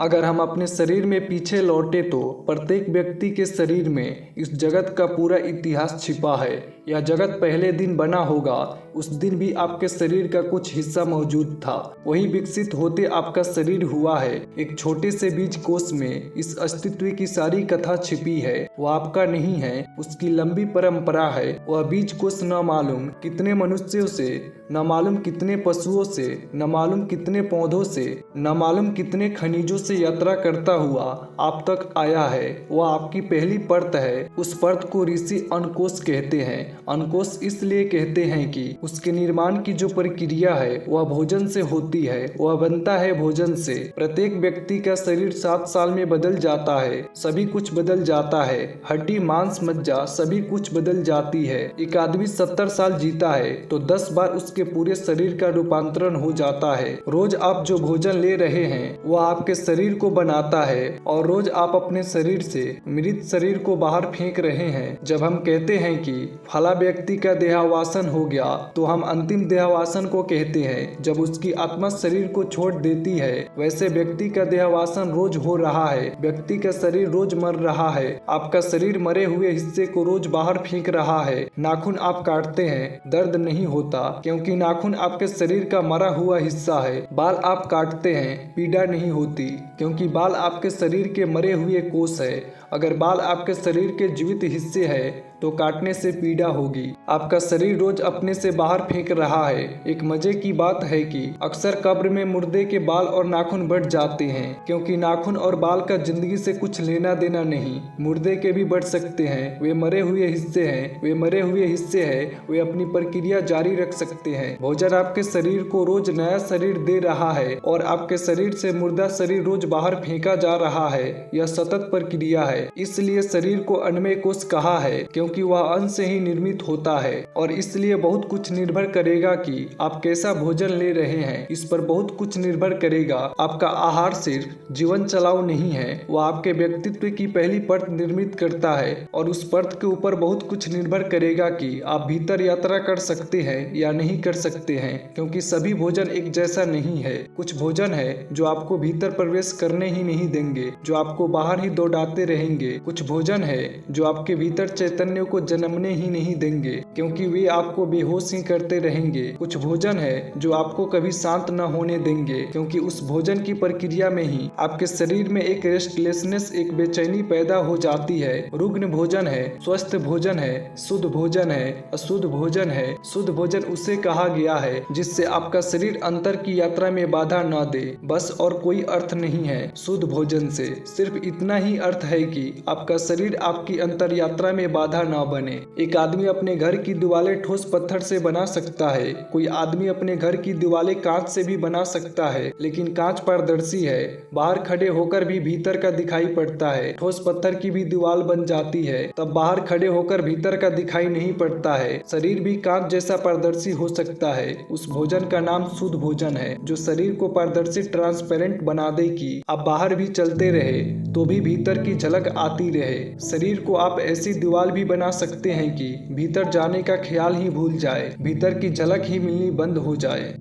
अगर हम अपने शरीर में पीछे लौटे तो प्रत्येक व्यक्ति के शरीर में इस जगत का पूरा इतिहास छिपा है। यह जगत पहले दिन बना होगा, उस दिन भी आपके शरीर का कुछ हिस्सा मौजूद था। वही विकसित होते आपका शरीर हुआ है। एक छोटे से बीज कोश में इस अस्तित्व की सारी कथा छिपी है। वह आपका नहीं है, उसकी लंबी परंपरा है। वह बीज कोश न मालूम कितने मनुष्यों से, न मालूम कितने पशुओं से, न मालूम कितने पौधों से, न मालूम कितने खनिजों से यात्रा करता हुआ आप तक आया है। वह आपकी पहली परत है। उस परत को ऋषि अंकुश कहते हैं। अंकुश इसलिए कहते हैं कि उसके निर्माण की जो प्रक्रिया है वह भोजन से होती है। वह बनता है भोजन से। प्रत्येक व्यक्ति का शरीर 7 साल में बदल जाता है। सभी कुछ बदल जाता है। हड्डी, मांस, मज्जा सभी कुछ बदल जाती है। एक आदमी 70 साल जीता है तो 10 बार उसके पूरे शरीर का रूपांतरण हो जाता है। रोज आप जो भोजन ले रहे हैं वह आपके शरीर को बनाता है और रोज आप अपने शरीर से मृत शरीर को बाहर फेंक रहे हैं। जब हम कहते हैं कि फला व्यक्ति का देहावसान हो गया तो हम अंतिम देहावसान को कहते हैं जब उसकी आत्मा शरीर को छोड़ देती है। वैसे व्यक्ति का देहावसान रोज हो रहा है। व्यक्ति का शरीर रोज मर रहा है। आपका शरीर मरे हुए हिस्से को रोज बाहर फेंक रहा है। नाखून आप काटते हैं, दर्द नहीं होता क्योंकि नाखून आपके शरीर का मरा हुआ हिस्सा है। बाल आप काटते हैं, पीड़ा नहीं होती क्योंकि बाल आपके शरीर के मरे हुए कोष है। अगर बाल आपके शरीर के जीवित हिस्से है तो काटने से पीड़ा होगी। आपका शरीर रोज अपने से बाहर फेंक रहा है। एक मजे की बात है कि अक्सर कब्र में मुर्दे के बाल और नाखून बढ़ जाते हैं क्योंकि नाखून और बाल का जिंदगी से कुछ लेना देना नहीं। मुर्दे के भी बढ़ सकते हैं। वे मरे हुए हिस्से हैं। वे मरे हुए हिस्से हैं। वे अपनी प्रक्रिया जारी रख सकते हैं। भोजन आपके शरीर को रोज नया शरीर दे रहा है और आपके शरीर से मुर्दा शरीर रोज बाहर फेंका जा रहा है। यह सतत प्रक्रिया है। इसलिए शरीर को अन्नमय कोश कहा है क्योंकि वह अन्न से ही निर्मित होता है। और इसलिए बहुत कुछ निर्भर करेगा कि आप कैसा भोजन ले रहे हैं। इस पर बहुत कुछ निर्भर करेगा। आपका आहार सिर्फ जीवन चलाओ नहीं है, वह आपके व्यक्तित्व की पहली परत निर्मित करता है। और उस परत के ऊपर बहुत कुछ निर्भर करेगा कि आप भीतर यात्रा कर सकते हैं या नहीं कर सकते हैं क्योंकि सभी भोजन एक जैसा नहीं है। कुछ भोजन है जो आपको भीतर प्रवेश करने ही नहीं देंगे, जो आपको बाहर ही दौड़ाते रहेंगे। कुछ भोजन है जो आपके भीतर चैतन्य को जन्मने ही नहीं देंगे क्योंकि वे आपको बेहोश ही करते रहेंगे। कुछ भोजन है जो आपको कभी शांत न होने देंगे क्योंकि उस भोजन की प्रक्रिया में ही आपके शरीर में एक रेस्टलेसनेस, एक बेचैनी पैदा हो जाती है। रुग्ण भोजन है, स्वस्थ भोजन है, शुद्ध भोजन है, अशुद्ध भोजन है। शुद्ध भोजन उसे कहा गया है जिससे आपका शरीर अंतर की यात्रा में बाधा न दे। बस और कोई अर्थ नहीं है शुद्ध भोजन से। सिर्फ इतना ही अर्थ है कि आपका शरीर आपकी अंतर यात्रा में बाधा न बने। एक आदमी अपने घर की दीवारें ठोस पत्थर से बना सकता है। कोई आदमी अपने घर की दीवारें कांच से भी बना सकता है, लेकिन कांच पारदर्शी है। बाहर खड़े होकर भी भीतर का दिखाई पड़ता है। ठोस पत्थर की भी दीवार बन जाती है, तब बाहर खड़े होकर भीतर का दिखाई नहीं पड़ता है। शरीर भी कांच जैसा पारदर्शी हो सकता है। उस भोजन का नाम शुद्ध भोजन है जो शरीर को पारदर्शी, ट्रांसपेरेंट बना दे कि आप बाहर भी चलते रहे तो भी भीतर की झलक आती रहे। शरीर को आप ऐसी दीवार भी बना सकते हैं कि भीतर जाने का ख्याल ही भूल जाए, भीतर की झलक ही मिलनी बंद हो जाए।